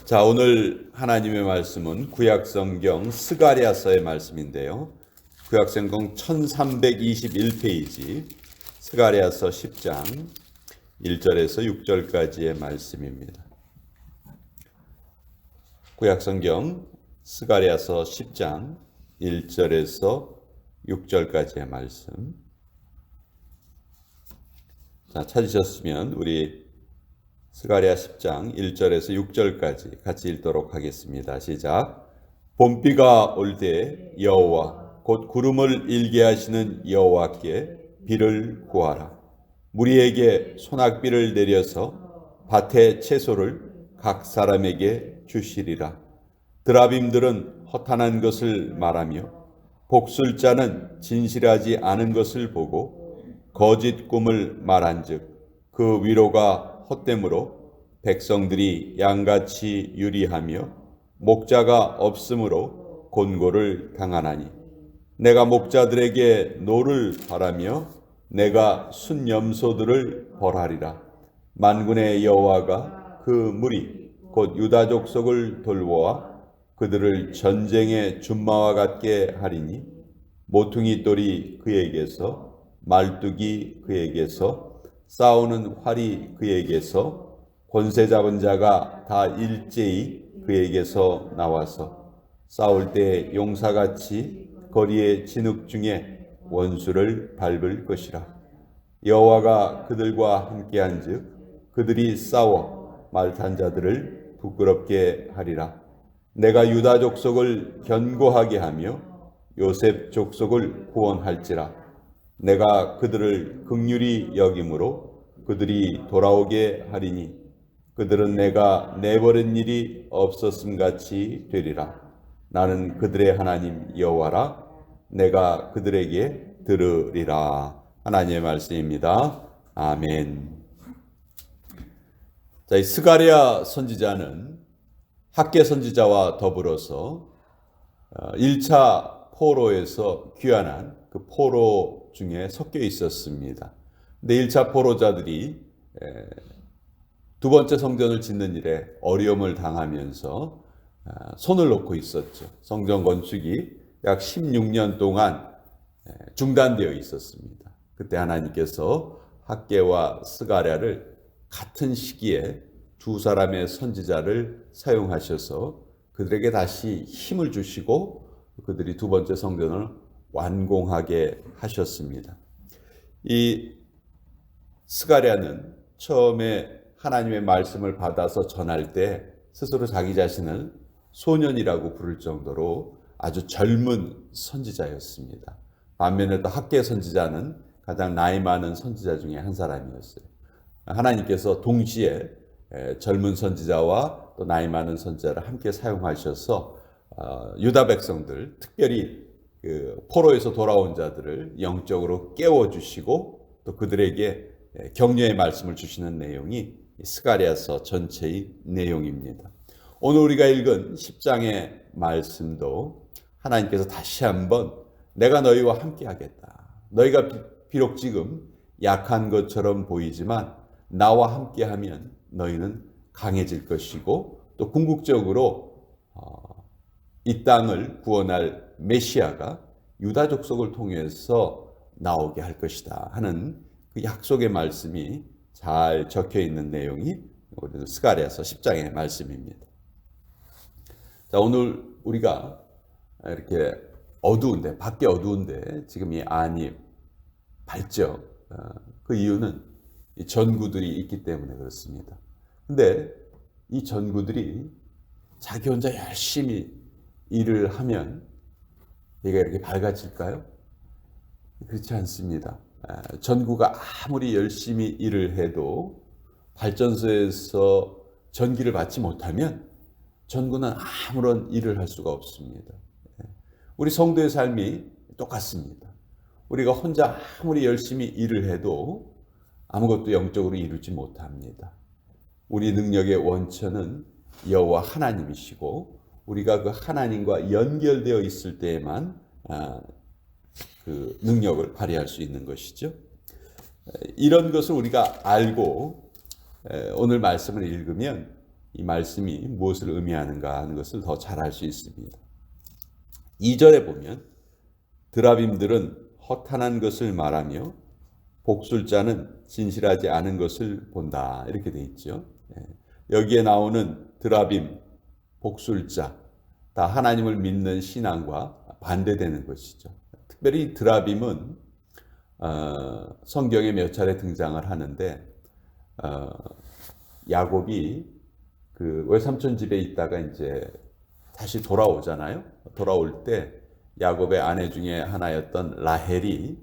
자, 오늘 하나님의 말씀은 구약성경 스가랴서의 말씀인데요. 구약성경 1321페이지 스가랴서 10장 1절에서 6절까지의 말씀입니다. 구약성경 스가랴서 10장 1절에서 6절까지의 말씀. 자, 찾으셨으면 우리 스가랴 10장 1절에서 6절까지 같이 읽도록 하겠습니다. 시작. 봄비가 올 때 여호와 곧 구름을 일게 하시는 여호와께 비를 구하라. 무리에게 소낙비를 내려서 밭의 채소를 각 사람에게 주시리라. 드라빔들은 허탄한 것을 말하며 복술자는 진실하지 않은 것을 보고 거짓 꿈을 말한즉 그 위로가 헛됨으로 백성들이 양같이 유리하며 목자가 없으므로 곤고를 당하나니 내가 목자들에게 노를 바라며 내가 순염소들을 벌하리라. 만군의 여호와가 그 무리 곧 유다 족속을 돌보아 그들을 전쟁의 준마와 같게 하리니 모퉁이 돌이 그에게서 말뚝이 그에게서 싸우는 활이 그에게서 권세 잡은 자가 다 일제히 그에게서 나와서 싸울 때 용사같이 거리의 진흙 중에 원수를 밟을 것이라. 여호와가 그들과 함께한즉 그들이 싸워 말탄 자들을 부끄럽게 하리라. 내가 유다 족속을 견고하게 하며 요셉 족속을 구원할지라. 내가 그들을 긍휼히 여김으로 그들이 돌아오게 하리니 그들은 내가 내버린 일이 없었음 같이 되리라. 나는 그들의 하나님 여호와라. 내가 그들에게 들으리라. 하나님의 말씀입니다. 아멘. 자, 이 스가랴 선지자는 학개 선지자와 더불어서 1차 포로에서 귀환한 그 포로 중에 섞여 있었습니다. 근데 1차 포로자들이 두 번째 성전을 짓는 일에 어려움을 당하면서 손을 놓고 있었죠. 성전 건축이 약 16년 동안 중단되어 있었습니다. 그때 하나님께서 학개와 스가랴를 같은 시기에 두 사람의 선지자를 사용하셔서 그들에게 다시 힘을 주시고 그들이 두 번째 성전을 완공하게 하셨습니다. 이 스가랴는 처음에 하나님의 말씀을 받아서 전할 때 스스로 자기 자신을 소년이라고 부를 정도로 아주 젊은 선지자였습니다. 반면에 또 학개 선지자는 가장 나이 많은 선지자 중에 한 사람이었어요. 하나님께서 동시에 젊은 선지자와 또 나이 많은 선지자를 함께 사용하셔서 유다 백성들, 특별히 그 포로에서 돌아온 자들을 영적으로 깨워주시고 또 그들에게 격려의 말씀을 주시는 내용이 스가랴서 전체의 내용입니다. 오늘 우리가 읽은 10장의 말씀도 하나님께서 다시 한번 내가 너희와 함께 하겠다. 너희가 비록 지금 약한 것처럼 보이지만 나와 함께 하면 너희는 강해질 것이고 또 궁극적으로 이 땅을 구원할 메시아가 유다 족속을 통해서 나오게 할 것이다 하는 그 약속의 말씀이 잘 적혀 있는 내용이 스가랴서 10장의 말씀입니다. 자, 오늘 우리가 이렇게 어두운데, 밖에 어두운데 지금 이 안이 밝죠. 그 이유는 이 전구들이 있기 때문에 그렇습니다. 근데 이 전구들이 자기 혼자 열심히 일을 하면 얘가 이렇게 밝아질까요? 그렇지 않습니다. 전구가 아무리 열심히 일을 해도 발전소에서 전기를 받지 못하면 전구는 아무런 일을 할 수가 없습니다. 우리 성도의 삶이 똑같습니다. 우리가 혼자 아무리 열심히 일을 해도 아무것도 영적으로 이루지 못합니다. 우리 능력의 원천은 여호와 하나님이시고 우리가 그 하나님과 연결되어 있을 때에만 그 능력을 발휘할 수 있는 것이죠. 이런 것을 우리가 알고 오늘 말씀을 읽으면 이 말씀이 무엇을 의미하는가 하는 것을 더 잘 알 수 있습니다. 2절에 보면 드라빔들은 허탄한 것을 말하며 복술자는 진실하지 않은 것을 본다. 이렇게 돼 있죠. 여기에 나오는 드라빔, 복술자 다 하나님을 믿는 신앙과 반대되는 것이죠. 특별히 드라빔은 성경에 몇 차례 등장을 하는데 야곱이 그 외삼촌 집에 있다가 이제 다시 돌아오잖아요. 돌아올 때 야곱의 아내 중에 하나였던 라헬이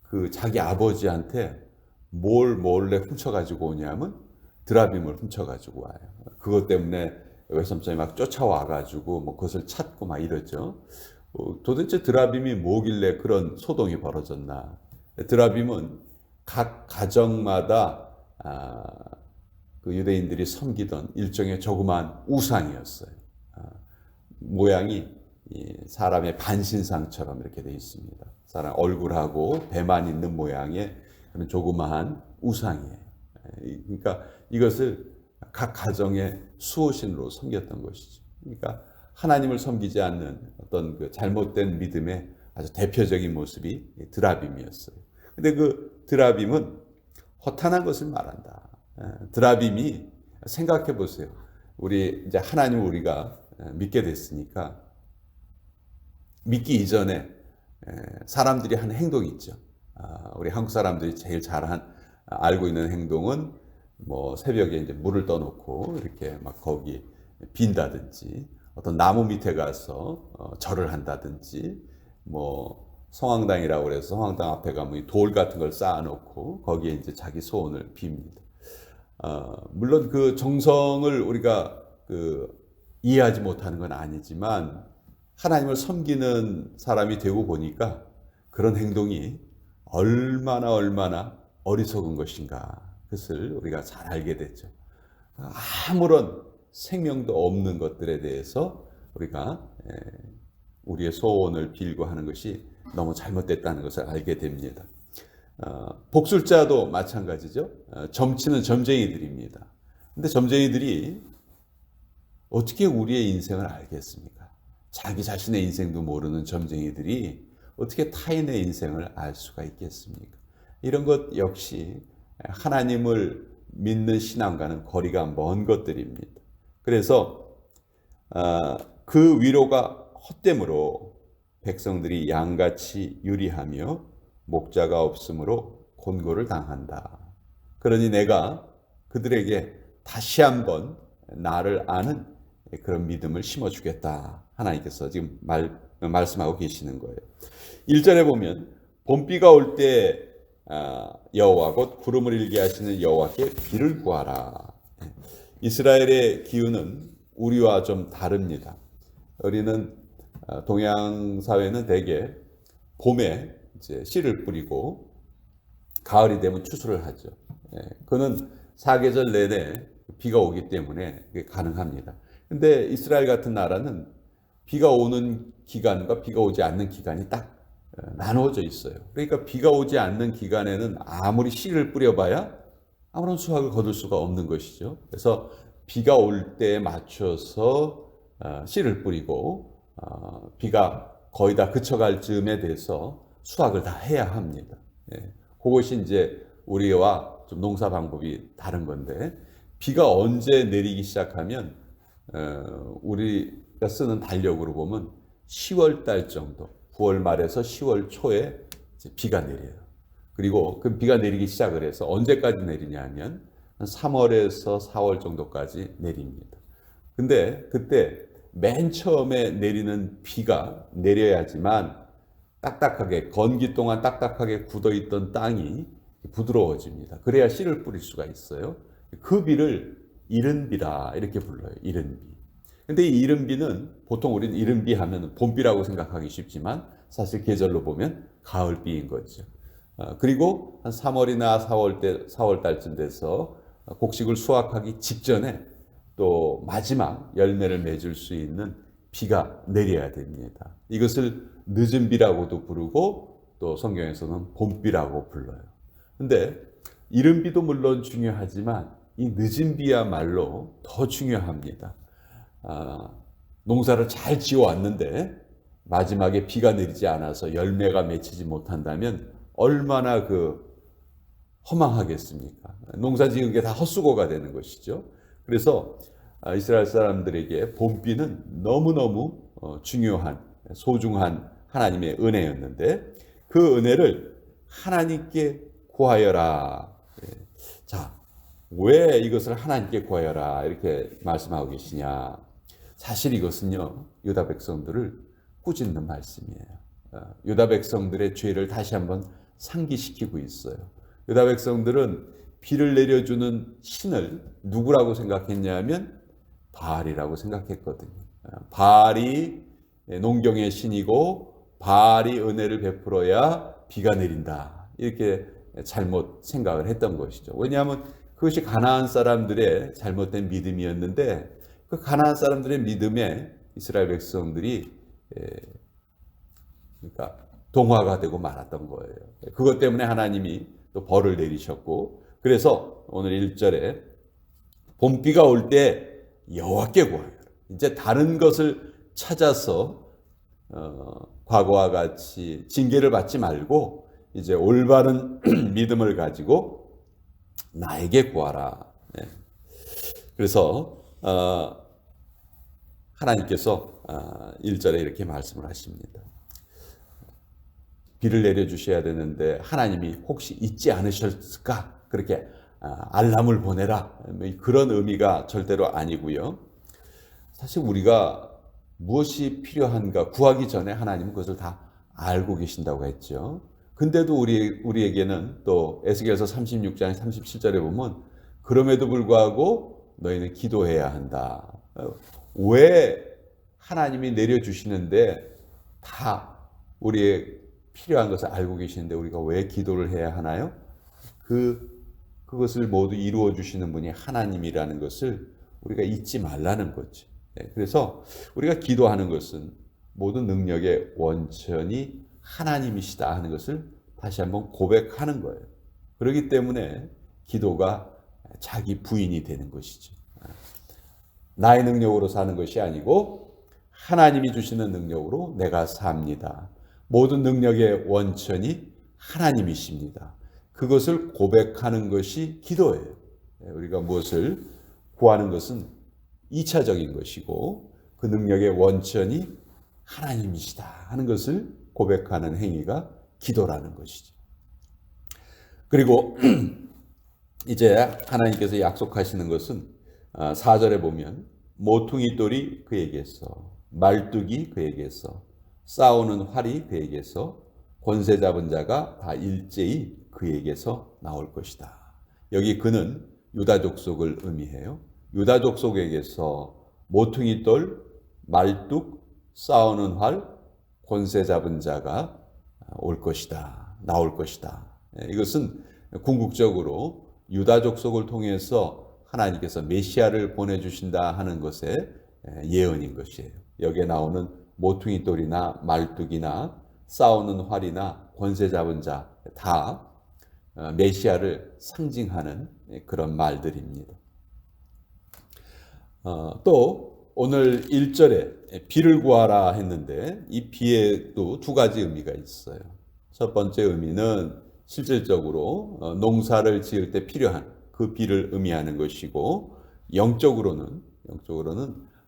그 자기 아버지한테 뭘 몰래 훔쳐가지고 오냐면 드라빔을 훔쳐가지고 와요. 그것 때문에 외삼촌이 막 쫓아와가지고 뭐 그것을 찾고 막 이러죠. 도대체 드라빔이 뭐길래 그런 소동이 벌어졌나? 드라빔은 각 가정마다 그 유대인들이 섬기던 일종의 조그마한 우상이었어요. 모양이 사람의 반신상처럼 이렇게 되어 있습니다. 사람 얼굴하고 배만 있는 모양의 그런 조그마한 우상이에요. 그러니까 이것을 각 가정의 수호신으로 섬겼던 것이죠. 그러니까 하나님을 섬기지 않는 어떤 그 잘못된 믿음의 아주 대표적인 모습이 드라빔이었어요. 근데 그 드라빔은 허탄한 것을 말한다. 드라빔이 생각해 보세요. 우리 이제 하나님을 우리가 믿게 됐으니까 믿기 이전에 사람들이 하는 행동이 있죠. 우리 한국 사람들이 제일 알고 있는 행동은 뭐 새벽에 이제 물을 떠놓고 이렇게 막 거기 빈다든지 어떤 나무 밑에 가서 절을 한다든지 뭐 성황당이라고 그래서 성황당 앞에 가면 돌 같은 걸 쌓아놓고 거기에 이제 자기 소원을 빕니다. 물론 그 정성을 우리가 이해하지 못하는 건 아니지만 하나님을 섬기는 사람이 되고 보니까 그런 행동이 얼마나 어리석은 것인가 그것을 우리가 잘 알게 됐죠. 아무런 생명도 없는 것들에 대해서 우리가 우리의 소원을 빌고 하는 것이 너무 잘못됐다는 것을 알게 됩니다. 복술자도 마찬가지죠. 점치는 점쟁이들입니다. 근데 점쟁이들이 어떻게 우리의 인생을 알겠습니까? 자기 자신의 인생도 모르는 점쟁이들이 어떻게 타인의 인생을 알 수가 있겠습니까? 이런 것 역시 하나님을 믿는 신앙과는 거리가 먼 것들입니다. 그래서 그 위로가 헛됨으로 백성들이 양같이 유리하며 목자가 없으므로 곤고를 당한다. 그러니 내가 그들에게 다시 한번 나를 아는 그런 믿음을 심어주겠다. 하나님께서 지금 말씀하고 계시는 거예요. 1절에 보면 봄비가 올 때 여호와 곧 구름을 일게 하시는 여호와께 비를 구하라. 이스라엘의 기후는 우리와 좀 다릅니다. 우리는 동양 사회는 대개 봄에 이제 씨를 뿌리고 가을이 되면 추수를 하죠. 그는 사계절 내내 비가 오기 때문에 그게 가능합니다. 근데 이스라엘 같은 나라는 비가 오는 기간과 비가 오지 않는 기간이 딱 나누어져 있어요. 그러니까 비가 오지 않는 기간에는 아무리 씨를 뿌려봐야 아무런 수확을 거둘 수가 없는 것이죠. 그래서 비가 올 때에 맞춰서 씨를 뿌리고 비가 거의 다 그쳐갈 즈음에 돼서 수확을 다 해야 합니다. 그것이 이제 우리와 좀 농사 방법이 다른 건데 비가 언제 내리기 시작하면 우리가 쓰는 달력으로 보면 10월 달 정도, 9월 말에서 10월 초에 이제 비가 내려요. 그리고 그 비가 내리기 시작을 해서 언제까지 내리냐 하면 3월에서 4월 정도까지 내립니다. 근데 그때 맨 처음에 내리는 비가 내려야지만 딱딱하게 건기 동안 딱딱하게 굳어있던 땅이 부드러워집니다. 그래야 씨를 뿌릴 수가 있어요. 그 비를 이른비라 이렇게 불러요. 이른비. 근데 이 이른비는 보통 우리는 이른비 하면 봄비라고 생각하기 쉽지만 사실 계절로 보면 가을비인 거죠. 그리고 한 3월이나 4월 달쯤 돼서 곡식을 수확하기 직전에 또 마지막 열매를 맺을 수 있는 비가 내려야 됩니다. 이것을 늦은 비라고도 부르고 또 성경에서는 봄비라고 불러요. 근데 이른 비도 물론 중요하지만 이 늦은 비야말로 더 중요합니다. 농사를 잘 지어왔는데 마지막에 비가 내리지 않아서 열매가 맺히지 못한다면 얼마나 허망하겠습니까? 농사 지은 게 다 헛수고가 되는 것이죠. 그래서 이스라엘 사람들에게 봄비는 너무너무 중요한, 소중한 하나님의 은혜였는데 그 은혜를 하나님께 구하여라. 자, 왜 이것을 하나님께 구하여라 이렇게 말씀하고 계시냐? 사실 이것은요, 유다 백성들을 꾸짖는 말씀이에요. 유다 백성들의 죄를 다시 한번 상기시키고 있어요. 유다 백성들은 비를 내려주는 신을 누구라고 생각했냐면 바알이라고 생각했거든요. 바알이 농경의 신이고 바알이 은혜를 베풀어야 비가 내린다. 이렇게 잘못 생각을 했던 것이죠. 왜냐하면 그것이 가나안 사람들의 잘못된 믿음이었는데 그 가나안 사람들의 믿음에 이스라엘 백성들이 그러니까 동화가 되고 말았던 거예요. 그것 때문에 하나님이 또 벌을 내리셨고, 그래서 오늘 1절에 봄비가 올 때 여호와께 구하여라. 이제 다른 것을 찾아서 과거와 같이 징계를 받지 말고 이제 올바른 믿음을 가지고 나에게 구하라. 네. 그래서 하나님께서 1절에 이렇게 말씀을 하십니다. 비를 내려주셔야 되는데 하나님이 혹시 잊지 않으셨을까? 그렇게 알람을 보내라. 그런 의미가 절대로 아니고요. 사실 우리가 무엇이 필요한가 구하기 전에 하나님은 그것을 다 알고 계신다고 했죠. 근데도 우리에게는 또 에스겔서 36장 37절에 보면 그럼에도 불구하고 너희는 기도해야 한다. 왜 하나님이 내려주시는데 다 우리의 필요한 것을 알고 계시는데 우리가 왜 기도를 해야 하나요? 그것을 모두 이루어 주시는 분이 하나님이라는 것을 우리가 잊지 말라는 거죠. 그래서 우리가 기도하는 것은 모든 능력의 원천이 하나님이시다 하는 것을 다시 한번 고백하는 거예요. 그렇기 때문에 기도가 자기 부인이 되는 것이죠. 나의 능력으로 사는 것이 아니고 하나님이 주시는 능력으로 내가 삽니다. 모든 능력의 원천이 하나님이십니다. 그것을 고백하는 것이 기도예요. 우리가 무엇을 구하는 것은 2차적인 것이고 그 능력의 원천이 하나님이시다 하는 것을 고백하는 행위가 기도라는 것이죠. 그리고 이제 하나님께서 약속하시는 것은 4절에 보면 모퉁이 돌이 그에게서, 말뚝이 그에게서, 싸우는 활이 그에게서, 권세 잡은 자가 다 일제히 그에게서 나올 것이다. 여기 그는 유다 족속을 의미해요. 유다 족속에게서 모퉁이 돌, 말뚝, 싸우는 활, 권세 잡은 자가 올 것이다. 나올 것이다. 이것은 궁극적으로 유다 족속을 통해서 하나님께서 메시아를 보내주신다 하는 것의 예언인 것이에요. 여기에 나오는 모퉁이 돌이나 말뚝이나 싸우는 활이나 권세 잡은 자 다 메시아를 상징하는 그런 말들입니다. 또 오늘 1절에 비를 구하라 했는데 이 비에도 두 가지 의미가 있어요. 첫 번째 의미는 실질적으로 농사를 지을 때 필요한 그 비를 의미하는 것이고 영적으로는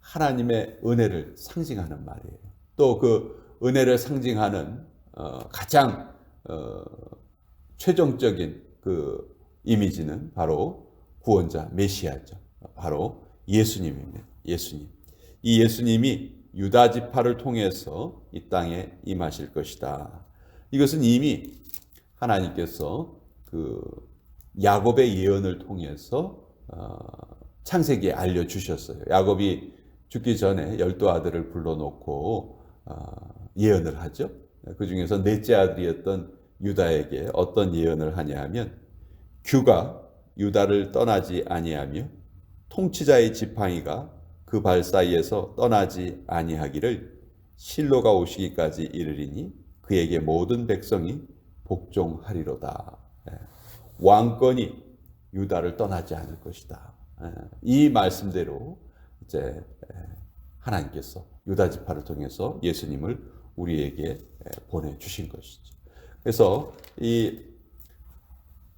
하나님의 은혜를 상징하는 말이에요. 또 그 은혜를 상징하는 가장 최종적인 그 이미지는 바로 구원자 메시아죠. 바로 예수님입니다. 예수님. 이 예수님이 유다 지파를 통해서 이 땅에 임하실 것이다. 이것은 이미 하나님께서 그 야곱의 예언을 통해서 창세기에 알려주셨어요. 야곱이 죽기 전에 12아들을 불러놓고 예언을 하죠. 그 중에서 넷째 아들이었던 유다에게 어떤 예언을 하냐 하면 규가 유다를 떠나지 아니하며 통치자의 지팡이가 그 발 사이에서 떠나지 아니하기를 실로가 오시기까지 이르리니 그에게 모든 백성이 복종하리로다. 왕권이 유다를 떠나지 않을 것이다. 이 말씀대로 이제 하나님께서 유다 지파를 통해서 예수님을 우리에게 보내주신 것이죠. 그래서 이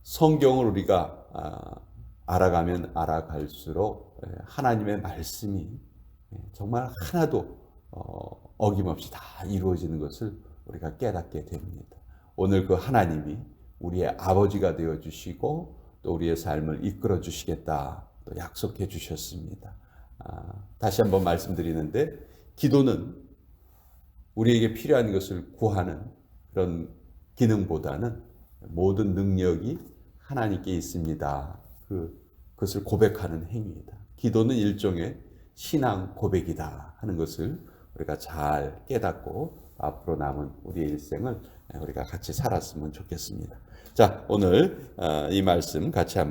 성경을 우리가 알아가면 알아갈수록 하나님의 말씀이 정말 하나도 어김없이 다 이루어지는 것을 우리가 깨닫게 됩니다. 오늘 그 하나님이 우리의 아버지가 되어 주시고 또 우리의 삶을 이끌어 주시겠다 또 약속해 주셨습니다. 다시 한번 말씀드리는데 기도는 우리에게 필요한 것을 구하는 그런 기능보다는 모든 능력이 하나님께 있습니다. 그것을 고백하는 행위이다. 기도는 일종의 신앙 고백이다 하는 것을 우리가 잘 깨닫고 앞으로 남은 우리의 일생을 우리가 같이 살았으면 좋겠습니다. 자, 오늘 이 말씀 같이 한번